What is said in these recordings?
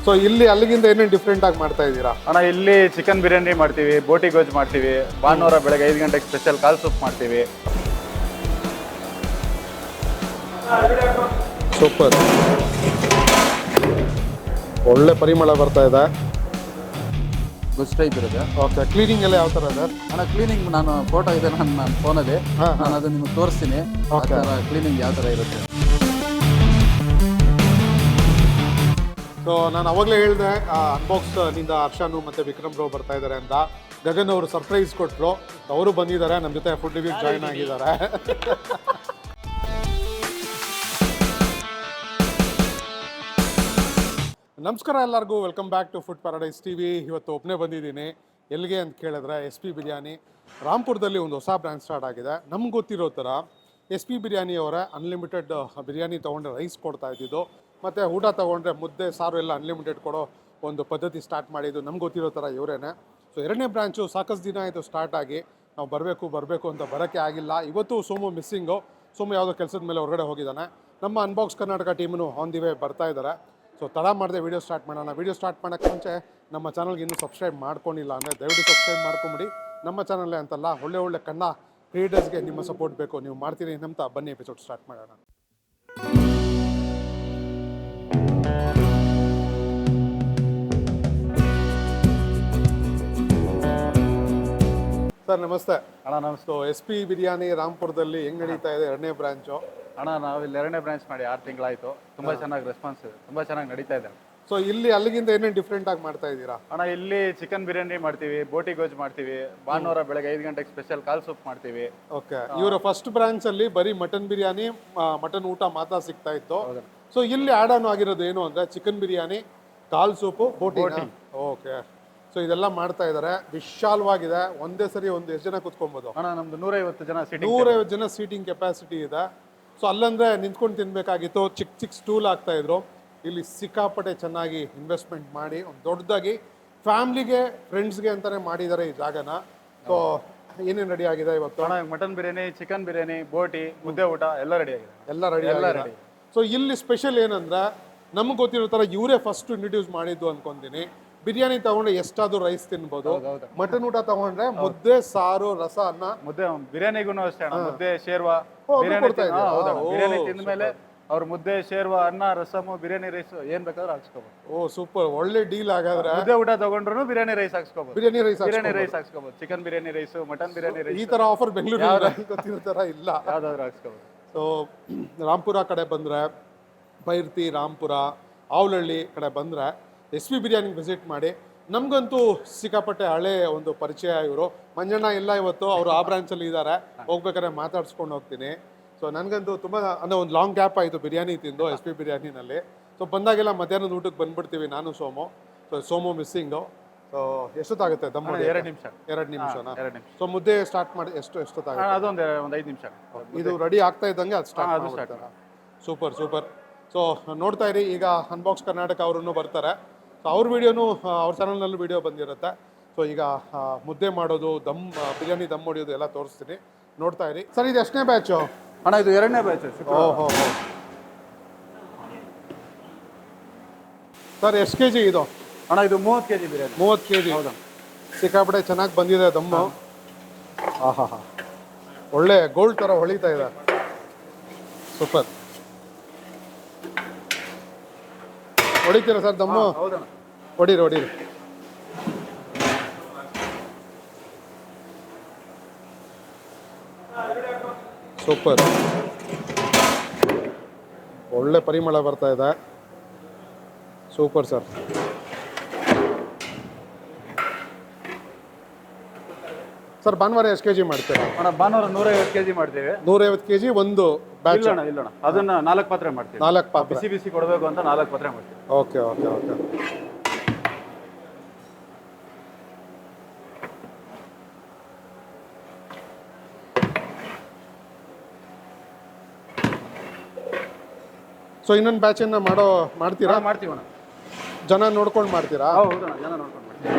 So ಇಲ್ಲಿ ಅಲ್ಲಿಗಿಂತ ಏನೇನು different ಆಗಿ ಮಾಡ್ತಾ ಇದ್ದೀರಾ? ಅಣ್ಣ ಇಲ್ಲಿ ಚಿಕನ್ ಬಿರಿಯಾನಿ ಮಾಡ್ತೀವಿ, ಬೋಟಿ ಗೋಜ್ ಮಾಡ್ತೀವಿ, ಭಾನುವಾರ ಬೆಳಗ್ಗೆ 5 ಗಂಟೆಗೆ ಸ್ಪೆಷಲ್ ಕಾಲ್ ಸೂಪ್ ಮಾಡ್ತೀವಿ. ಸೂಪರ್, ಒಳ್ಳೆ ಪರಿಮಳ ಬರ್ತಾ ಇದೆ. ಗುಡ್ ಟೈಪ್ ಇರುತ್ತೆ. ಓಕೆ, ಕ್ಲೀನಿಂಗ್ ಎಲ್ಲ ಯಾವ ಥರ ಇದೆ? ಅಣ್ಣ ಕ್ಲೀನಿಂಗ್ ನಾನು ಫೋಟೋ ಇದೆ ನನ್ನ ಫೋನಲ್ಲಿ, ನಾನು ಅದನ್ನ ನಿಮ್ಗೆ ತೋರಿಸ್ತೀನಿ. Okay. ಕ್ಲೀನಿಂಗ್ ಯಾವ ಥರ ಇರುತ್ತೆ. ಸೊ ನಾನು ಅವಾಗಲೇ ಹೇಳಿದೆ ಅನ್ಬಾಕ್ಸ್ ನಿಂದ ಹರ್ಷನು ಮತ್ತು ವಿಕ್ರಮ್ ಬ್ರೋ ಬರ್ತಾ ಇದ್ದಾರೆ ಅಂತ. ಗಗನ್ ಅವರು ಸರ್ಪ್ರೈಸ್ ಕೊಟ್ಟರು, ಅವರು ಬಂದಿದ್ದಾರೆ ನಮ್ಮ ಜೊತೆ ಫುಡ್ ರಿವ್ಯೂಗೆ ಜಾಯ್ನ್ ಆಗಿದ್ದಾರೆ. ನಮಸ್ಕಾರ ಎಲ್ಲರಿಗೂ, welcome back to food paradise TV. ಇವತ್ತು ಒಬ್ಬನೇ ಬಂದಿದ್ದೀನಿ. ಎಲ್ಲಿಗೆ ಅಂತ ಕೇಳಿದ್ರೆ SP ಬಿರಿಯಾನಿ ರಾಂಪುರದಲ್ಲಿ ಒಂದು ಹೊಸ ಬ್ರ್ಯಾಂಡ್ ಸ್ಟಾರ್ಟ್ ಆಗಿದೆ. ನಮ್ಗೆ ಗೊತ್ತಿರೋ ಥರ SP ಬಿರಿಯಾನಿ ಅವರೇ ಅನ್ಲಿಮಿಟೆಡ್ ಬಿರಿಯಾನಿ ತೊಗೊಂಡ್ರೆ ರೈಸ್ ಕೊಡ್ತಾ ಇದ್ದಿದ್ದು, ಮತ್ತು ಊಟ ತೊಗೊಂಡ್ರೆ ಮುದ್ದೆ ಸಾರು ಎಲ್ಲ ಅನ್ಲಿಮಿಟೆಡ್ ಕೊಡೋ ಒಂದು ಪದ್ಧತಿ ಸ್ಟಾರ್ಟ್ ಮಾಡಿದ್ದು ನಮ್ಗೆ ಗೊತ್ತಿರೋ ಥರ ಇವರೇನೆ. ಸೊ ಎರಡನೇ ಬ್ರಾಂಚು ಸಾಕಷ್ಟು ದಿನ ಆಯಿತು ಸ್ಟಾರ್ಟ್ ಆಗಿ. ನಾವು ಬರಬೇಕು ಅಂತ ಬರೋಕ್ಕೆ ಆಗಿಲ್ಲ. ಇವತ್ತು ಸೋಮು ಮಿಸ್ಸಿಂಗು. ಸೋಮು ಯಾವುದೋ ಕೆಲಸದ ಮೇಲೆ ಹೊರಗಡೆ ಹೋಗಿದ್ದಾನೆ. ನಮ್ಮ unbox Karnataka team on the way ಬರ್ತಾ ಇದ್ದಾರೆ. ಸೊ ತಡ ಮಾಡದೆ ವೀಡಿಯೋ ಸ್ಟಾರ್ಟ್ ಮಾಡೋಣ. ವೀಡಿಯೋ ಸ್ಟಾರ್ಟ್ ಮಾಡೋಕ್ಕೆ ಮುಂಚೆ ನಮ್ಮ ಚಾನಲ್ಗೆ ಇನ್ನೂ ಸಬ್ಸ್ಕ್ರೈಬ್ ಮಾಡ್ಕೊಂಡಿಲ್ಲ ಅಂದರೆ ದಯವಿಟ್ಟು ಸಬ್ಸ್ಕ್ರೈಬ್ ಮಾಡ್ಕೊಂಬಿಡಿ. ನಮ್ಮ ಚಾನಲ್ಲೇ ಅಂತಲ್ಲ, ಒಳ್ಳೆ ಕನ್ನಡ ಕ್ರಿಯೇಟರ್ಸ್ಗೆ ನಿಮ್ಮ ಸಪೋರ್ಟ್ ಬೇಕು, ನೀವು ಮಾಡ್ತೀರಿ ಅಂತ. ಬನ್ನಿ ಎಪಿಸೋಡ್ ಸ್ಟಾರ್ಟ್ ಮಾಡೋಣ. ಸರ್ ನಮಸ್ತೆ. ಅಣ್ಣ ನಮಸ್ತೆ. ಸೊ SP ಬಿರಿಯಾನಿ ರಾಂಪುರದಲ್ಲಿ ಹೆಂಗೆ ನಡೀತಾ ಇದೆ ಎರಡನೇ ಬ್ರಾಂಚು? ಅಣ್ಣ ನಾವು ಇಲ್ಲಿ ಎರಡನೇ ಬ್ರಾಂಚ್ ಮಾಡಿ 6 ತಿಂಗಳಾಯಿತು. ತುಂಬ ಚೆನ್ನಾಗಿ ರೆಸ್ಪಾನ್ಸ್ ಇದೆ, ತುಂಬ ಚೆನ್ನಾಗಿ ನಡೀತಾ ಇದೆ. ಸೊ ಇಲ್ಲಿ ಅಲ್ಲಿಗಿಂತ ಏನೇನು ಡಿಫ್ರೆಂಟ್ ಆಗಿ ಮಾಡ್ತಾ ಇದ್ದೀರಾ? ಅಣ್ಣ ಇಲ್ಲಿ ಚಿಕನ್ ಬಿರಿಯಾನಿ ಮಾಡ್ತೀವಿ, ಬೋಟಿ ಗೋಜ್ ಮಾಡ್ತೀವಿ, ಭಾನುವಾರ ಬೆಳಗ್ಗೆ 5 ಗಂಟೆಗೆ ಸ್ಪೆಷಲ್ ಕಾಲ್ ಸೂಪ್ ಮಾಡ್ತೀವಿ. ಓಕೆ, ಇವರ ಫಸ್ಟ್ ಬ್ರಾಂಚ್ ಅಲ್ಲಿ ಬರೀ ಮಟನ್ ಬಿರಿಯಾನಿ, ಮಟನ್ ಊಟ ಮಾತ್ರ ಸಿಗ್ತಾ ಇತ್ತು. ಸೊ ಇಲ್ಲಿ ಆಡ್ ಆನ್ ಆಗಿರೋದು ಏನು ಅಂದ್ರೆ ಚಿಕನ್ ಬಿರಿಯಾನಿ, ಕಾಲ್ ಸೂಪು, ಬೋಟಿ. ಓಕೆ, ಸೊ ಇದೆಲ್ಲ ಮಾಡ್ತಾ ಇದ್ದಾರೆ. ವಿಶಾಲವಾಗಿದೆ. ಒಂದೇ ಸರಿ ಎಷ್ಟು ಜನ ಕುತ್ಕೊಬೋದು? ಅಣ್ಣ ನಮ್ದು 150 ಜನ ಸೀಟಿಂಗ್, 150 ಜನ ಸೀಟಿಂಗ್ ಕೆಪಾಸಿಟಿ ಇದೆ. ಸೊ ಅಲ್ಲಂದ್ರೆ ನಿಂತ್ಕೊಂಡು ತಿನ್ಬೇಕಾಗಿತ್ತು, ಚಿಕ್ಕ ಸ್ಟೂಲ್ ಆಗ್ತಾ ಇದ್ರು. ಇಲ್ಲಿ ಸಿಕ್ಕಾಪಟ್ಟೆ ಚೆನ್ನಾಗಿ ಇನ್ವೆಸ್ಟ್ಮೆಂಟ್ ಮಾಡಿ ಒಂದು ದೊಡ್ಡದಾಗಿ ಫ್ಯಾಮ್ಲಿಗೆ ಫ್ರೆಂಡ್ಸ್ಗೆ ಅಂತಾನೆ ಮಾಡಿದ್ದಾರೆ ಈ ಜಾಗನ. ಸೊ ಏನೇನು ರೆಡಿ ಆಗಿದೆ ಇವತ್ತು? ಅಣ್ಣ ಮಟನ್ ಬಿರಿಯಾನಿ, ಚಿಕನ್ ಬಿರಿಯಾನಿ, ಬೋಟಿ, ಮುದ್ದೆ ಊಟ ಎಲ್ಲ ರೆಡಿ ಆಗಿದೆ. ಎಲ್ಲ ರೆಡಿ. ಸೊ ಇಲ್ಲಿ ಸ್ಪೆಷಲ್ ಏನಂದ್ರೆ ನಮ್ಗೆ ಗೊತ್ತಿರೋ ಥರ ಇವರೇ ಫಸ್ಟ್ ಇಂಟ್ರೊಡ್ಯೂಸ್ ಮಾಡಿದ್ದು ಅನ್ಕೊಂತೀನಿ. ಬಿರಿಯಾನಿ ತಗೊಂಡ್ರೆ ಎಷ್ಟಾದ್ರೂ ರೈಸ್ ತಿನ್ಬೋದು. ಮಟನ್ ಊಟ ತಗೊಂಡ್ರೆ ಮುದ್ದೆ ಸಾರು ರಸ ಅನ್ನ. ಮುದ್ದೆ ಬಿರಿಯಾನಿಗೂ ಅಷ್ಟೇ ಅಣ್ಣ, ಮುದ್ದೆ ಶೇರ್ವಾ ಬಿರಿಯಾನಿ ತಿಂದ್ಮೇಲೆ ಅವ್ರು ಮುದ್ದೆ ಶೇರ್ವಾ ಅನ್ನ ರಸಮು ಬಿರಿಯಾನಿ ರೈಸ್ ಏನ್ ಬೇಕಾದ್ರೂ ಹಾಕ್ಸ್ಕೋಬಹುದು. ಓ ಸೂಪರ್, ಒಳ್ಳೆ ಡೀಲ್ ಆಗಾದ್ರೆ. ಮುದ್ದೆ ಊಟ ತಗೊಂಡ್ರು ಬಿರಿಯಾನಿ ರೈಸ್ ಹಾಕ್ಸ್ಕೋಬಹುದು. ಬಿರಿಯಾನಿ ರೈಸ್ ಹಾಕ್ಸ್ಕೋಬಹುದು. Chicken biryani rice, mutton biryani rice, ಈ ತರ ಆಫರ್ ಬೆಂಗಳೂರು ಗೊತ್ತಿರೋ ತರ ಇಲ್ಲ, ಯಾವ್ದಾದ್ರು ಹಾಕ್ಸ್ಕೋಬಹುದು. ಸೊ ರಾಂಪುರ ಕಡೆ ಬಂದ್ರೆ, ಬೈರ್ತಿ, ರಾಂಪುರ, ಆವಲಹಳ್ಳಿ ಕಡೆ ಬಂದ್ರೆ SP ಬಿರಿಯಾನಿಗೆ ವಿಸಿಟ್ ಮಾಡಿ. ನಮಗಂತೂ ಸಿಕ್ಕಾಪಟ್ಟೆ ಹಳೆ ಒಂದು ಪರಿಚಯ ಇವರು. ಮಂಜಣ್ಣ ಇಲ್ಲ ಇವತ್ತು, ಅವರು ಆ ಬ್ರಾಂಚಲ್ಲಿ ಇದ್ದಾರೆ. ಹೋಗ್ಬೇಕಾದ್ರೆ ಮಾತಾಡ್ಸ್ಕೊಂಡು ಹೋಗ್ತೀನಿ. ಸೊ ನನಗಂತೂ ತುಂಬ ಅಂದರೆ ಒಂದು ಲಾಂಗ್ ಗ್ಯಾಪ್ ಆಯಿತು ಬಿರಿಯಾನಿ ತಿಂದು SP ಬಿರಿಯಾನಿನಲ್ಲಿ. ಸೊ ಬಂದಾಗೆಲ್ಲ ಮಧ್ಯಾಹ್ನದ ಊಟಕ್ಕೆ ಬಂದ್ಬಿಡ್ತೀವಿ ನಾನು Somu. So Somu missing. So ಎಷ್ಟೊತ್ತಾಗುತ್ತೆ ದಮ್? 2 ನಿಮಿಷ. 2 ನಿಮಿಷನಾ? ಸೊ ಮುದ್ದೆ ಸ್ಟಾರ್ಟ್ ಮಾಡಿ ಎಷ್ಟೊತ್ತಾಗುತ್ತೆ? ಅದೊಂದು 5 ನಿಮಿಷ. ಇದು ರೆಡಿ ಆಗ್ತಾ ಇದ್ದಂಗೆ ಅದು ಸ್ಟಾರ್ಟ್. ಸೂಪರ್. ಸೊ ನೋಡ್ತಾ ಇರಿ. ಈಗ ಅನ್ಬಾಕ್ಸ್ ಕರ್ನಾಟಕ ಅವರನ್ನು ಬರ್ತಾರೆ. ಸೊ ಅವ್ರ ವಿಡಿಯೋನು ಅವ್ರ ಚಾನಲ್ನಲ್ಲೂ ವಿಡಿಯೋ ಬಂದಿರುತ್ತೆ. ಸೊ ಈಗ ಮುದ್ದೆ ಮಾಡೋದು, ಬಿರಿಯಾನಿ ದಮ್ ಹೊಡಿಯೋದು ಎಲ್ಲ ತೋರಿಸ್ತೀನಿ, ನೋಡ್ತಾ ಇರಿ. ಸರ್ ಇದು ಎಷ್ಟನೇ ಬ್ಯಾಚು? ಅಣ್ಣ ಇದು 2ನೇ ಬ್ಯಾಚ್. ಓಹೋ ಸರ್ ಎಷ್ಟು kg ಇದು? ಅಣ್ಣ ಇದು 30 kg ಬಿರಿಯಾನಿ. 30 kg. ಹೌದಾ? ಸಿಕ್ಕಾಪಟ್ಟೆ ಚೆನ್ನಾಗಿ ಬಂದಿದೆ ದಮ್ಮು. ಹಾ ಒಳ್ಳೆ ಗೋಲ್ಡ್ ಥರ ಹೊಳಿತಾ ಇದೆ. ಸೂಪರ್. ಹೊಡಿತೀರಾ ಸರ್ ದಮ್ಮು? ಹೌದಣ್ಣ, ಹೊಡೀರಿ. ಸೂಪರ್, ಒಳ್ಳೆ ಪರಿಮಳ ಬರ್ತಾ ಇದೆ. Super sir. ಸರ್ ಭಾನುವಾರ ಎಷ್ಟು kg ಮಾಡ್ತೀರಾ? ಅಣ್ಣ ಭಾನುವಾರ 150 kg ಮಾಡ್ತೀವಿ. 150 kg ಒಂದು ಬ್ಯಾಚ್? ಇಲ್ಲಣ್ಣ ಅದನ್ನ 4 ಪಾತ್ರೆ ಮಾಡ್ತೀವಿ. 4 ಪಾತ್ರೆ ಬಿಸಿ ಕೊಡಬೇಕು ಅಂತ 4 ಪಾತ್ರೆ ಮಾಡ್ತೀವಿ. ಓಕೆ. ಸೊ ಇನ್ನೊಂದು ಬ್ಯಾಚನ್ನು ಮಾಡ್ತೀರಾ? ಮಾಡ್ತೀವಣ್ಣ. ಜನ ನೋಡ್ಕೊಂಡು ಮಾಡ್ತೀರಾ? ಹೌದಣ್ಣ, ಜನ ನೋಡ್ಕೊಂಡು ಮಾಡ್ತೀವಿ.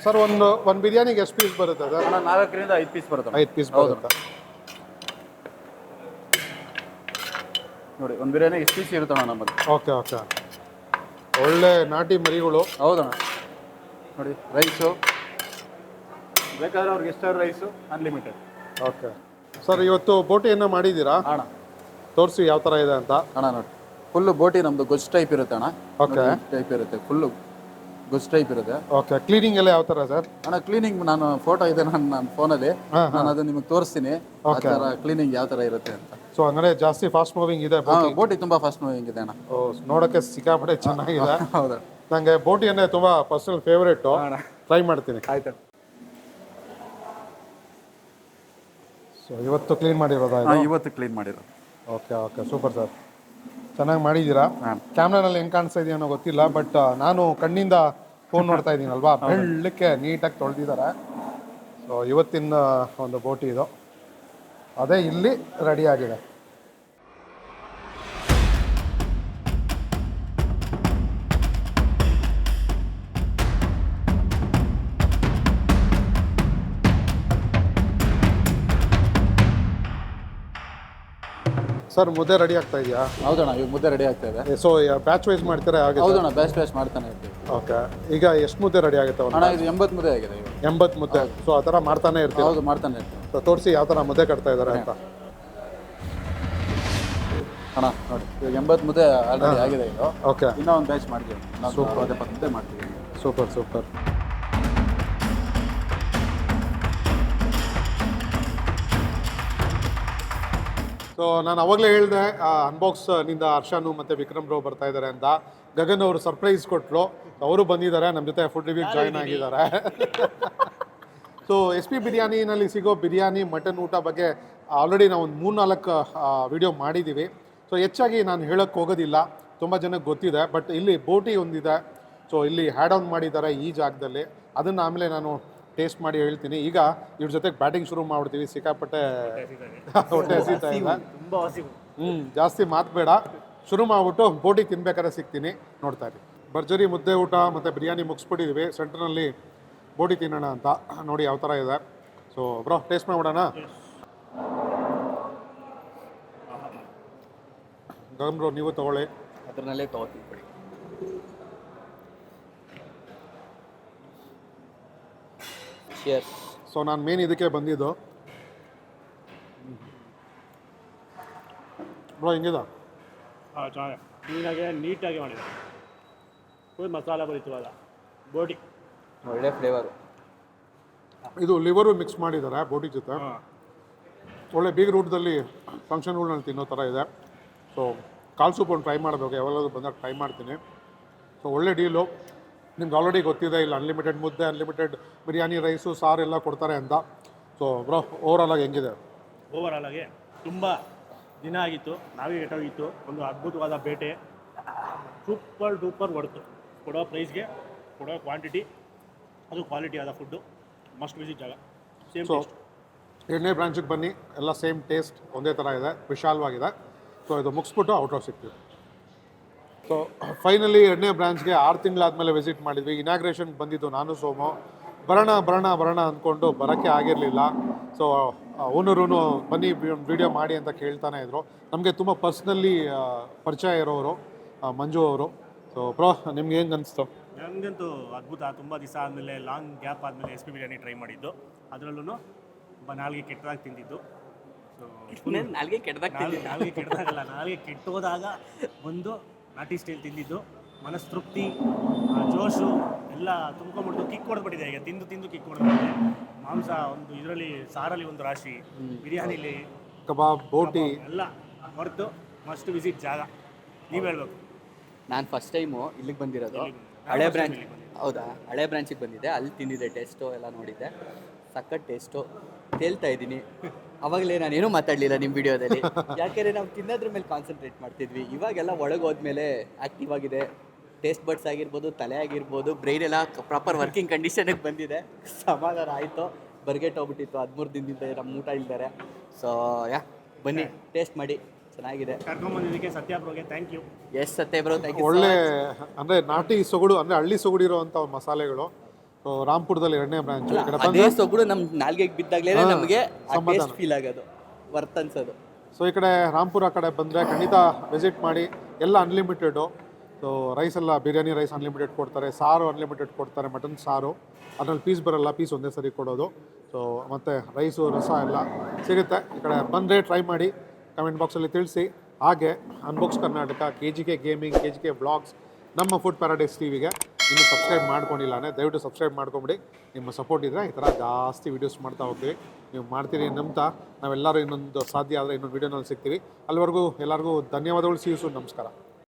ಸರ್ ಒಂದು ಬಿರಿಯಾನಿಗೆ ಎಷ್ಟು ಪೀಸ್ ಬರುತ್ತೆ ಸರ್? ಅಣ್ಣ 4ರಿಂದ 5 ಪೀಸ್ ಬರುತ್ತೆ. 5 ಪೀಸ್ ಬರುತ್ತೆ. ನೋಡಿ ಒಂದು ಬಿರಿಯಾನಿ ಎಷ್ಟು ಪೀಸ್ ಇರುತ್ತಣ್ಣ ನಮ್ಮಲ್ಲಿ. ಓಕೆ ಒಳ್ಳೆ ನಾಟಿ ಮರಿಗಳು. ಹೌದಣ್ಣ. ನೋಡಿ ರೈಸು ಬೇಕಾದ್ರೆ ಅವ್ರಿಗೆ ಎಷ್ಟಾದ್ರು ರೈಸು ಅನ್ಲಿಮಿಟೆಡ್. ಓಕೆ ಸರ್, ಇವತ್ತು ಬೋಟಿಯನ್ನು ಮಾಡಿದ್ದೀರಾ? ಅಣ್ಣ ತೋರಿಸಿ ಯಾವ ಥರ ಇದೆ ಅಂತ. ಅಣ್ಣ ನೋಡಿ ಫುಲ್ಲು ಬೋಟಿ ನಮ್ಮದು ಗೊಜ್ಜು ಟೈಪ್ ಇರುತ್ತೆ ಅಣ್ಣ. ಓಕೆ ಟೈಪ್ ಇರುತ್ತೆ, ಫುಲ್ಲು ಗೊಜ್ಜು ಟೈಪ್ ಇರುತ್ತೆ. ಓಕೆ, ಕ್ಲೀನಿಂಗ್ ಎಲ್ಲ ಯಾವ ಥರ ಸರ್? ಅಣ್ಣ ಕ್ಲೀನಿಂಗ್ ನಾನು ಫೋಟೋ ಇದೆ ನನ್ನ ಫೋನಲ್ಲಿ, ನಾನು ಅದು ನಿಮಗೆ ತೋರಿಸ್ತೀನಿ ಆ ಥರ ಕ್ಲೀನಿಂಗ್ ಯಾವ ಥರ ಇರುತ್ತೆ ಅಂತ. ಸೊ ಅಂದರೆ ಜಾಸ್ತಿ ಫಾಸ್ಟ್ ಮೂವಿಂಗ್ ಇದೆ ಬೋಟಿ ತುಂಬ ಫಾಸ್ಟ್ ಮೂವಿಂಗ್ ಇದೆ ಅಣ್ಣ. ನೋಡೋಕ್ಕೆ ಸಿಕ್ಕಾಪಟ್ಟೆ ಚೆನ್ನಾಗಿದೆ. ಹೌದಾ, ನನಗೆ ಬೋಟಿ ಅಂದರೆ ತುಂಬ ಪರ್ಸನಲ್ ಫೇವ್ರೇಟು. ಟ್ರೈ ಮಾಡ್ತೀನಿ. ಆಯ್ತು. ಸೊ ಇವತ್ತು ಕ್ಲೀನ್ ಮಾಡಿರೋದಾ? ಇವತ್ತು ಕ್ಲೀನ್ ಮಾಡಿರೋದು. ಓಕೆ ಸೂಪರ್ ಸರ್, ಚೆನ್ನಾಗಿ ಮಾಡಿದ್ದೀರಾ. ಕ್ಯಾಮ್ರಾನಲ್ಲಿ ಹೆಂಗೆ ಕಾಣಿಸ್ತಾ ಇದೆಯೋ ಗೊತ್ತಿಲ್ಲ, ಬಟ್ ನಾನು ಕಣ್ಣಿಂದ ಫೋನ್ ನೋಡ್ತಾ ಇದ್ದೀನಲ್ವಾ, ಬೆಳ್ಳಕ್ಕೆ ನೀಟಾಗಿ ತೊಳೆದಿದ್ದಾರೆ. ಸೊ ಇವತ್ತಿನ ಒಂದು ಬೋಟಿ ಇದು, ಅದೇ ಇಲ್ಲಿ ರೆಡಿ ಆಗಿದೆ. ಸರ್ ಮುದ್ದೆ ರೆಡಿ ಆಗ್ತಾ ಇದೆಯಾ? ಹೌದಣ್ಣ, ಇವಾಗ ಮುದ್ದೆ ರೆಡಿ ಆಗ್ತಾ ಇದೆ. ಸೊ ಬ್ಯಾಚ್ ವೈಸ್ ಮಾಡ್ತೀರಾ? ಹೌದಣ್ಣ, ಬ್ಯಾಚ್ ಮಾಡ್ತಾನೆ ಇರ್ತೀವಿ. ಓಕೆ, ಈಗ ಎಷ್ಟು ಮುದ್ದೆ ರೆಡಿ ಆಗುತ್ತೆ? ಅಣ್ಣ ಇದು 80 ಮುದ್ದೆ ಆಗಿದೆ. 80 ಮುದ್ದೆ. ಸೊ ಆ ಥರ ಮಾಡ್ತಾನೆ ಇರ್ತೀವಿ? ಹೌದು, ಮಾಡ್ತಾನೆ ಇರ್ತೀವಿ. ಸೊ ತೋರಿಸಿ ಯಾವ ಥರ ಮುದ್ದೆ ಕಟ್ತಾ ಇದ್ದಾರೆ ಅಂತ. ಅಣ್ಣ ನೋಡಿ ಇವಾಗ 80 ಮುದ್ದೆ ಆಲ್ರೆಡಿ ಆಗಿದೆ. ಇದು ಓಕೆ, ಇನ್ನೂ ಒಂದು ಬ್ಯಾಚ್ ಮಾಡ್ತೀವಿ. ನಾವು 20 ಮುದ್ದೆ ಮಾಡ್ತೀವಿ. ಸೂಪರ್. ಸೊ ನಾನು ಅವಾಗಲೇ ಹೇಳಿದೆ ಅನ್ಬಾಕ್ಸ್ ನಿಂದ ಹರ್ಷನು ಮತ್ತು ವಿಕ್ರಮ್ ಬ್ರೋ ಬರ್ತಾ ಇದ್ದಾರೆ ಅಂತ. ಗಗನ್ ಅವರು ಸರ್ಪ್ರೈಸ್ ಕೊಟ್ಟರು, ಅವರು ಬಂದಿದ್ದಾರೆ ನಮ್ಮ ಜೊತೆ ಫುಡ್ ರಿವ್ಯೂ ಜಾಯ್ನ್ ಆಗಿದ್ದಾರೆ. ಸೊ SP ಬಿರಿಯಾನಿನಲ್ಲಿ ಸಿಗೋ ಬಿರಿಯಾನಿ ಮಟನ್ ಊಟ ಬಗ್ಗೆ ಆಲ್ರೆಡಿ ನಾವು ಒಂದು 3-4 ವಿಡಿಯೋ ಮಾಡಿದ್ದೀವಿ. ಸೊ ಹೆಚ್ಚಾಗಿ ನಾನು ಹೇಳೋಕ್ಕೆ ಹೋಗೋದಿಲ್ಲ, ತುಂಬ ಜನಕ್ಕೆ ಗೊತ್ತಿದೆ. ಬಟ್ ಇಲ್ಲಿ ಬೋಟಿ ಒಂದಿದೆ, ಸೊ ಇಲ್ಲಿ ಹ್ಯಾಡ್ ಆನ್ ಮಾಡಿದ್ದಾರೆ ಈ ಜಾಗದಲ್ಲಿ. ಅದನ್ನು ಆಮೇಲೆ ನಾನು ಟೇಸ್ಟ್ ಮಾಡಿ ಹೇಳ್ತೀನಿ. ಈಗ ಇವ್ರ ಜೊತೆಗೆ ಬ್ಯಾಟಿಂಗ್ ಶುರು ಮಾಡ್ಬಿಡ್ತೀವಿ. ಸಿಕ್ಕಾಪಟ್ಟೆ ಹೊಟ್ಟೆ ಹಸಿತಾ ಇದೆ. ಜಾಸ್ತಿ ಮಾತು ಬೇಡ, ಶುರು ಮಾಡಿಬಿಟ್ಟು ಬೋಟಿ ತಿನ್ಬೇಕಾದ್ರೆ ಸಿಗ್ತೀನಿ, ನೋಡ್ತಾ ಇರಿ. ಭರ್ಜರಿ ಮುದ್ದೆ ಊಟ ಮತ್ತು ಬಿರಿಯಾನಿ ಮುಗಿಸ್ಬಿಟ್ಟಿದ್ದೀವಿ. ಸೆಂಟ್ರ್ನಲ್ಲಿ ಬೋಟಿ ತಿನ್ನೋಣ ಅಂತ. ನೋಡಿ ಯಾವ ಥರ ಇದೆ. ಸೊ ಬ್ರೋ ಟೇಸ್ಟ್ ಮಾಡ್ಬಿಡೋಣ. ಗಗನ್ ಬ್ರೋ ನೀವು ತೊಗೊಳ್ಳಿ. ಅದರಲ್ಲೇ ತೊಗೊಳ್ತೀನಿ ಬಿಡಿ. ಸೊ ನಾನು ಮೇನ್ ಇದಕ್ಕೆ ಬಂದಿದ್ದು. ಬ್ರೋ ಹೆಂಗಿದೆ? ಚೆನ್ನಾಗಿ ಕ್ಲೀನಾಗಿ ನೀಟಾಗಿ ಮಾಡಿದ್ದಾರೆ. ಫುಲ್ ಮಸಾಲ ಭರಿತವಾದ ಬೋಟಿ, ಒಳ್ಳೆ ಫ್ಲೇವರು. ಇದು ಲಿವರು ಮಿಕ್ಸ್ ಮಾಡಿದ್ದಾರೆ ಬೋಟಿ ಜೊತೆ. ಒಳ್ಳೆ ಬೀಗ್ ರೂಟದಲ್ಲಿ ಫಂಕ್ಷನ್ಗಳನ್ನ ತಿನ್ನೋ ಥರ ಇದೆ. ಸೊ ಕಾಲ್ ಸೂಪ್ ಒಂದು ಟ್ರೈ ಮಾಡಬೇಕು, ಯಾವಾಗಲೂ ಬಂದಾಗ ಟ್ರೈ ಮಾಡ್ತೀನಿ. ಸೊ ಒಳ್ಳೆ ಡೀಲು. ನಿಮ್ಗೆ ಆಲ್ರೆಡಿ ಗೊತ್ತಿದೆ, ಇಲ್ಲಿ ಅನ್ಲಿಮಿಟೆಡ್ ಮುದ್ದೆ, ಅನ್ಲಿಮಿಟೆಡ್ ಬಿರಿಯಾನಿ, ರೈಸು, ಸಾರು ಎಲ್ಲ ಕೊಡ್ತಾರೆ ಅಂತ. ಸೊ ಬ್ರೋ ಓವರಾಲ್ ಆಗಿ ಹೆಂಗಿದೆ? ಓವರಾಲ್ ಆಗಿ ತುಂಬ ದಿನ ಆಗಿತ್ತು, ನಾವೇ ಕೆಟ್ಟೋಗಿತ್ತು. ಒಂದು ಅದ್ಭುತವಾದ ಬೇಟೆ, ಸೂಪರ್ ಡೂಪರ್ ಹೊಡ್ತು. ಕೊಡೋ ಪ್ರೈಸ್ಗೆ, ಕೊಡೋ ಕ್ವಾಂಟಿಟಿ, ಅದು ಕ್ವಾಲಿಟಿ ಆದ ಫುಡ್ಡು. ಮಸ್ಟ್ ವಿಸಿಟ್ ಜಾಗ. ಸೇಮ್ ಸೊ 2ನೇ ಬ್ರಾಂಚಿಗೆ ಬನ್ನಿ, ಎಲ್ಲ ಸೇಮ್ ಟೇಸ್ಟ್ ಒಂದೇ ಥರ ಇದೆ, ವಿಶಾಲವಾಗಿದೆ. ಸೊ ಇದು ಮುಗಿಸ್ಬಿಟ್ಟು ಔಟ್ರೋಡ್ ಸಿಗ್ತೀವಿ. ಸೊ ಫೈನಲಿ 2ನೇ ಬ್ರಾಂಚ್ಗೆ 6 ತಿಂಗಳಾದಮೇಲೆ ವಿಸಿಟ್ ಮಾಡಿದ್ವಿ. ಇನಾಗ್ರೇಷನ್ಗೆ ಬಂದಿದ್ದು ನಾನು ಸೋಮು. ಬರೋಣ ಅಂದ್ಕೊಂಡು ಬರೋಕ್ಕೆ ಆಗಿರಲಿಲ್ಲ. ಸೊ ಓನರೂ ಬನ್ನಿ ವಿಡಿಯೋ ಮಾಡಿ ಅಂತ ಕೇಳ್ತಾನೆ ಇದ್ರು. ನಮಗೆ ತುಂಬ ಪರ್ಸ್ನಲಿ ಪರಿಚಯ ಇರೋರು ಮಂಜು ಅವರು. ಸೊ ಬ್ರೋ ನಿಮ್ಗೆ ಹೆಂಗೆ ಅನಿಸ್ತು? ನನಗಂತೂ ಅದ್ಭುತ. ತುಂಬ ದಿವಸ ಆದಮೇಲೆ, ಲಾಂಗ್ ಗ್ಯಾಪ್ ಆದಮೇಲೆ SP ಬಿರಿಯಾನಿ ಟ್ರೈ ಮಾಡಿದ್ದು. ಅದರಲ್ಲೂ ನಾಲ್ಗೆ ಕೆಟ್ಟದಾಗಿ ತಿಂದಿದ್ದು. ಸೊ ನಾಲ್ಗೆ ಕೆಟ್ಟದಾಗಲ್ಲ, ನಾಲ್ಗೆ ಕೆಟ್ಟೋದಾಗ ಒಂದು ನಾಟಿ ಸ್ಟೈಲ್ ತಿಂದಿದ್ದು. ಮನಸ್ತೃಪ್ತಿ, ಜೋಶು ಎಲ್ಲ ತುಂಬ್ಕೊಂಡ್ಬಿಟ್ಟು ಕಿಕ್ ಹೊಡೆದ್ಬಿಟ್ಟಿದೆ. ಈಗ ತಿಂದು ಕಿಕ್ ಹೊಡೆದ್ಬಿಟ್ಟಿದೆ. ಮಾಂಸ ಒಂದು ಇದರಲ್ಲಿ, ಸಾರಲ್ಲಿ ಒಂದು ರಾಶಿ, ಬಿರಿಯಾನಿಲಿ ಕಬಾಬ್, ಬೋಟಿ ಎಲ್ಲ ಹೊರತು ಮಸ್ಟ್ ವಿಸಿಟ್ ಜಾಗ. ನೀವು ಹೇಳ್ಬೇಕು. ನಾನು ಫಸ್ಟ್ ಟೈಮು ಇಲ್ಲಿಗೆ ಬಂದಿರೋದು. ಹಳೆ ಬ್ರಾಂಚ್. ಹೌದಾ, ಹಳೆ ಬ್ರಾಂಚಿಗೆ ಬಂದಿದ್ದೆ. ಅಲ್ಲಿ ತಿಂದಿದ್ದೆ, ಟೇಸ್ಟು ಎಲ್ಲ ನೋಡಿದ್ದೆ. ಸಖತ್ ಟೇಸ್ಟು. ತೇಲ್ತಾ ಇದ್ದೀನಿ. ಅವಾಗಲೇ ನಾನೇನೂ ಮಾತಾಡಲಿಲ್ಲ ನಿಮ್ಮ ವಿಡಿಯೋದಲ್ಲಿ, ಯಾಕೆಂದರೆ ನಾವು ತಿನ್ನೋದ್ರ ಮೇಲೆ ಕಾನ್ಸಂಟ್ರೇಟ್ ಮಾಡ್ತಿದ್ವಿ. ಇವಾಗೆಲ್ಲ ಒಳಗೆ ಹೋದ್ಮೇಲೆ ಆ್ಯಕ್ಟಿವ್ ಆಗಿದೆ. ಟೇಸ್ಟ್ ಬಡ್ಸ್ ಆಗಿರ್ಬೋದು, ತಲೆ ಆಗಿರ್ಬೋದು, ಬ್ರೈನ್ ಎಲ್ಲ ಪ್ರಾಪರ್ ವರ್ಕಿಂಗ್ ಕಂಡೀಷನಿಗೆ ಬಂದಿದೆ. ಸಮಾಧಾನ ಆಯಿತು. ಬರ್ಗೆಟ್ ಹೋಗ್ಬಿಟ್ಟಿತ್ತು 13 ದಿನದಿಂದ ನಮ್ಮ ಊಟ ಇಲ್ದಾರೆ. ಸೊ ಬನ್ನಿ ಟೇಸ್ಟ್ ಮಾಡಿ, ಚೆನ್ನಾಗಿದೆ. ಕರ್ಕೊಂಬಂದಿದ್ದಕ್ಕೆ ಸತ್ಯ ಬ್ರೋಗೆ ಥ್ಯಾಂಕ್ ಯು. ಎಸ್ ಸತ್ಯ ಬ್ರೋ, ಥ್ಯಾಂಕ್ ಯು. ಒಳ್ಳೆ ಅಂದರೆ ನಾಟಿ ಸೊಗಡು, ಅಂದರೆ ಹಳ್ಳಿ ಸೊಗಡಿರೋವಂಥ ಮಸಾಲೆಗಳು. ಸೊ ರಾಂಪುರದಲ್ಲಿ 2ನೇ ಬ್ರಾಂಚ್ ಈ ಕಡೆ ಅದೇ ಬಂದರೆ ಸೊಗಡು ನಮ್ಮ ನಾಲ್ಗೆಗೆ ಬಿದ್ದಾಗಲೇ ನಮಗೆ ಟೇಸ್ಟ್ ಫೀಲ್ ಆಗೋದು, ವರ್ತ್ ಅನ್ಸೋದು. ಸೊ ಈ ಕಡೆ ರಾಂಪುರ ಕಡೆ ಬಂದರೆ ಖಂಡಿತ ವಿಸಿಟ್ ಮಾಡಿ. ಎಲ್ಲ ಅನ್ಲಿಮಿಟೆಡು. ಸೊ ರೈಸ್ ಎಲ್ಲ ಬಿರಿಯಾನಿ ರೈಸ್ ಅನ್ಲಿಮಿಟೆಡ್ ಕೊಡ್ತಾರೆ, ಸಾರು ಅನ್ಲಿಮಿಟೆಡ್ ಕೊಡ್ತಾರೆ, ಮಟನ್ ಸಾರು ಅದ್ರಲ್ಲಿ ಪೀಸ್ ಬರೋಲ್ಲ, ಪೀಸ್ ಒಂದೇ ಸರಿ ಕೊಡೋದು. ಸೊ ಮತ್ತು ರೈಸು ರಸ ಎಲ್ಲ ಸಿಗುತ್ತೆ. ಈ ಕಡೆ ಬಂದರೆ ಟ್ರೈ ಮಾಡಿ, ಕಮೆಂಟ್ ಬಾಕ್ಸಲ್ಲಿ ತಿಳಿಸಿ. ಹಾಗೆ unbox Karnataka, KGK gaming, KGK vlogs, ನಮ್ಮ ಫುಡ್ ಪ್ಯಾರಡೈಸ್ ಟಿವಿಗೆ ಇನ್ನೂ ಸಬ್ಸ್ಕ್ರೈಬ್ ಮಾಡ್ಕೊಂಡಿಲ್ಲ ದಯವಿಟ್ಟು ಸಬ್ಸ್ಕ್ರೈಬ್ ಮಾಡ್ಕೊಂಬಿಡಿ. ನಿಮ್ಮ ಸಪೋರ್ಟ್ ಇದ್ದರೆ ಈ ಥರ ಜಾಸ್ತಿ ವೀಡಿಯೋಸ್ ಮಾಡ್ತಾ ಹೋಗ್ತೀವಿ. ನೀವು ಮಾಡ್ತೀರಿ ನಂಬ್ತಾ ನಾವೆಲ್ಲರೂ ಇನ್ನೊಂದು ಸಾಧ್ಯ ಆದರೆ ಇನ್ನೊಂದು ವೀಡಿಯೋನಲ್ಲಿ ಸಿಗ್ತೀವಿ. ಅಲ್ಲಿವರೆಗೂ ಎಲ್ಲರಿಗೂ ಧನ್ಯವಾದಗಳು. See you soon. ನಮಸ್ಕಾರ.